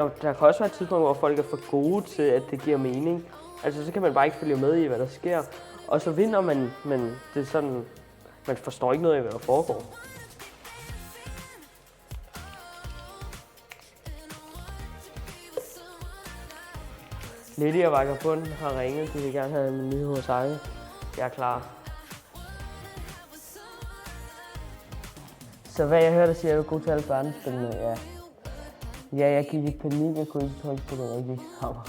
Der kan også være tidspunkter, hvor folk er for gode til, at det giver mening. Altså, så kan man bare ikke følge med i, hvad der sker. Og så vinder man, men det er sådan, man forstår ikke noget af, hvad der foregår. Lydia Vagabond har ringet, de vil gerne have en ny hos Ejle. Jeg er klar. Så hvad jeg hørte, siger, er du god til alle børnespillene? Ja. Ja, jeg gik i panik, jeg kunne ikke trykke på det rigtige kammer.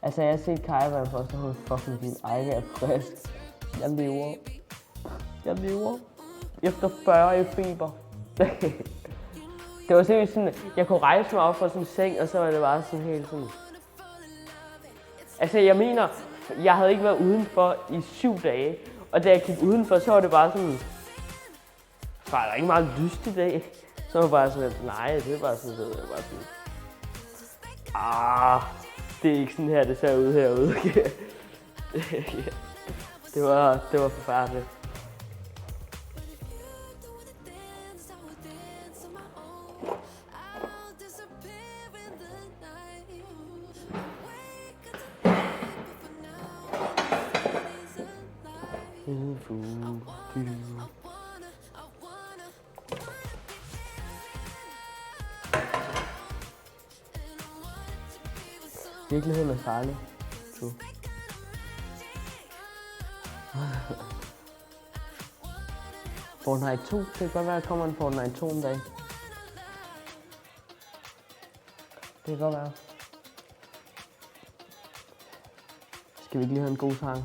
Altså, jeg har set Kaja være først, og hun fucking din Ejle er frisk. Jeg lever. Jeg lever. Efter 40 i feber. Det var seriøst sådan, jeg kunne rejse mig op fra sådan en seng, og så var det bare sådan helt sådan... Altså, jeg mener, jeg havde ikke været udenfor i 7 dage, og da jeg gik udenfor, så var det bare sådan... Var der ikke meget lyst i dag? Så var jeg bare sådan, nej, det er bare sådan, det er bare sådan... Det er ikke sådan her, det ser ud herude. det var forfærdeligt. Virkeligheden er farlig. True. Fortnite 2. Det kan godt være, at der kommer en Fortnite 2 en dag. Det kan godt være. Skal vi ikke lige have en god sang?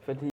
fordi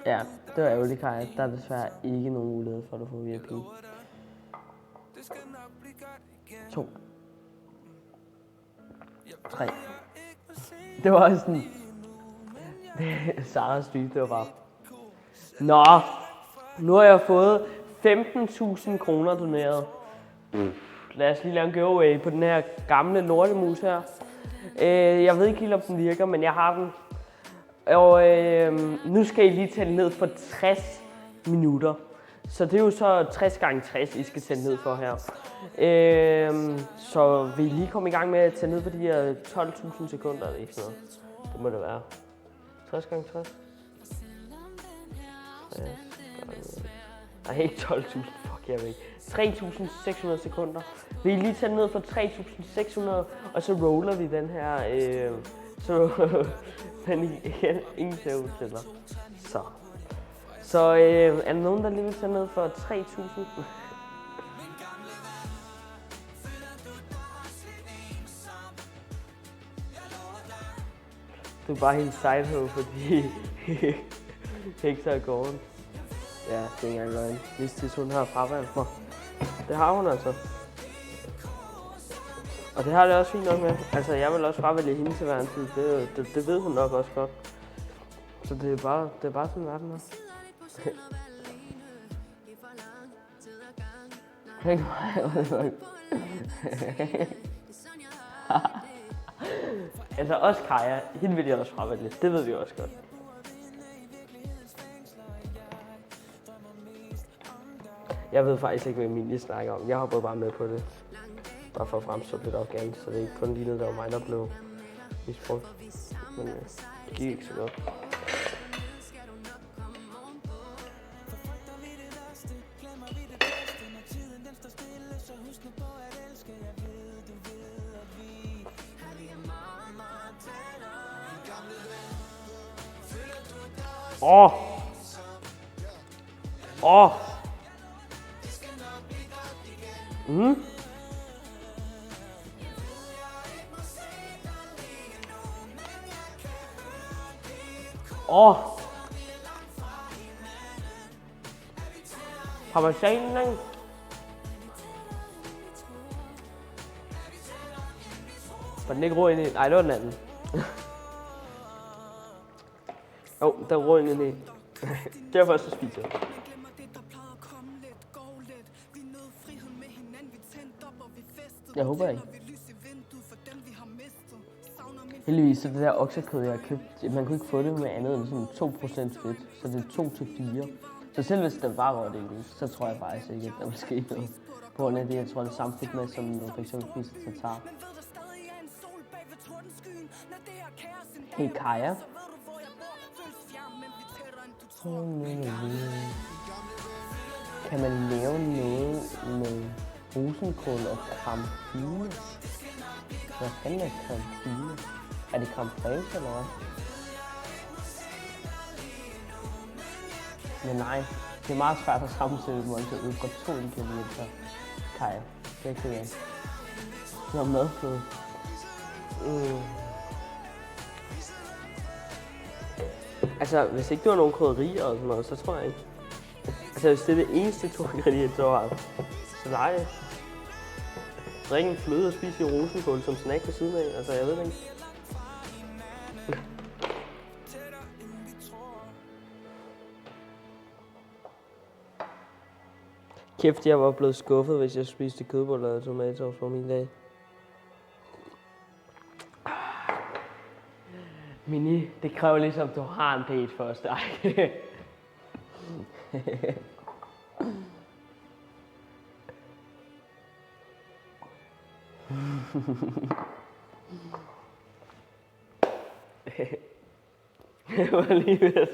ja, det var ærgerligt, Kaja. Der er desværre ikke nogen mulighed for, at du får VIP. 2. 3. Det var også sådan... Saras stream, det var bare... Nå! Nu har jeg fået 15.000 kroner doneret. Lad os lige lave en giveaway på den her gamle lortemus her. Jeg ved ikke helt, om den virker, men jeg har den. Og nu skal I lige tælle ned for 60 minutter. Så det er jo så 60 gange 60, I skal tælle ned for her. Så vil I lige komme i gang med at tælle ned på de her 12.000 sekunder eller ikke sådan noget. Det må det være. 60 gange 60. Nej, ikke 12.000. Fuck, jeg ved ikke. 3.600 sekunder. Vil I lige tælle ned for 3.600, og så roller vi den her. Men ingen ser tæller. Så er der nogen, der lige vil tage ned for 3.000? Du er bare helt sejt, fordi ikke så er gården. Ja, det er ikke engang løgn. Hvis hun har fravalgt mig. Det har hun altså. Og det har det også fint nok med. Altså, jeg vil også fravælge hende til hver en tid. Det ved hun nok også godt. Så det er bare sådan, verden er. Altså også Kaja, hende vil jeg også fravælge. Det ved vi også godt. Jeg ved faktisk ikke, hvad Emilie snakker om. Jeg hoppede bare med på det. Bare for at fremstå lidt arrogant, så det er ikke kun lignede, der var mig, der blev misbrugt. Men det gik ikke så godt. Parmesanen, ikke? Var den ikke rå ind i? Nej, det var den anden. Jo, den rå ind i. Derfor så spiser jeg. Jeg håber ikke. Heldigvis så det der oksekød, jeg har købt, man kunne ikke få det med andet end sådan 2% fedt, så det er 2-4. Så selv hvis den var råt ikke, så tror jeg faktisk ikke, at der vil ske noget. På grund af det, jeg tror, det er samme fedt med, som når for eksempel spiser tatar. Hey Kaja. Kan man lave noget med rosenkål og creme fraiche? Hvad fanden er creme fraiche? Er det creme fraiche eller hvad? Men nej, det er meget svært at sammensætte måltid ud fra 2 ingredienser. Kaja, det er ikke det. Jeg har madfløde. Altså, hvis ikke du har nogen krydderier og sådan noget, så tror jeg ikke. Altså, hvis det er det eneste 2 ingredienser, du har, så nej. Drik en fløde og spise rosenkål som snack ved siden af. Altså, jeg ved det ikke. Kæft, jeg var blevet skuffet, hvis jeg spiste kødboller og tomatsauce på min dag. Mini, det kræver ligesom, at du har en date først. Det var lige ved at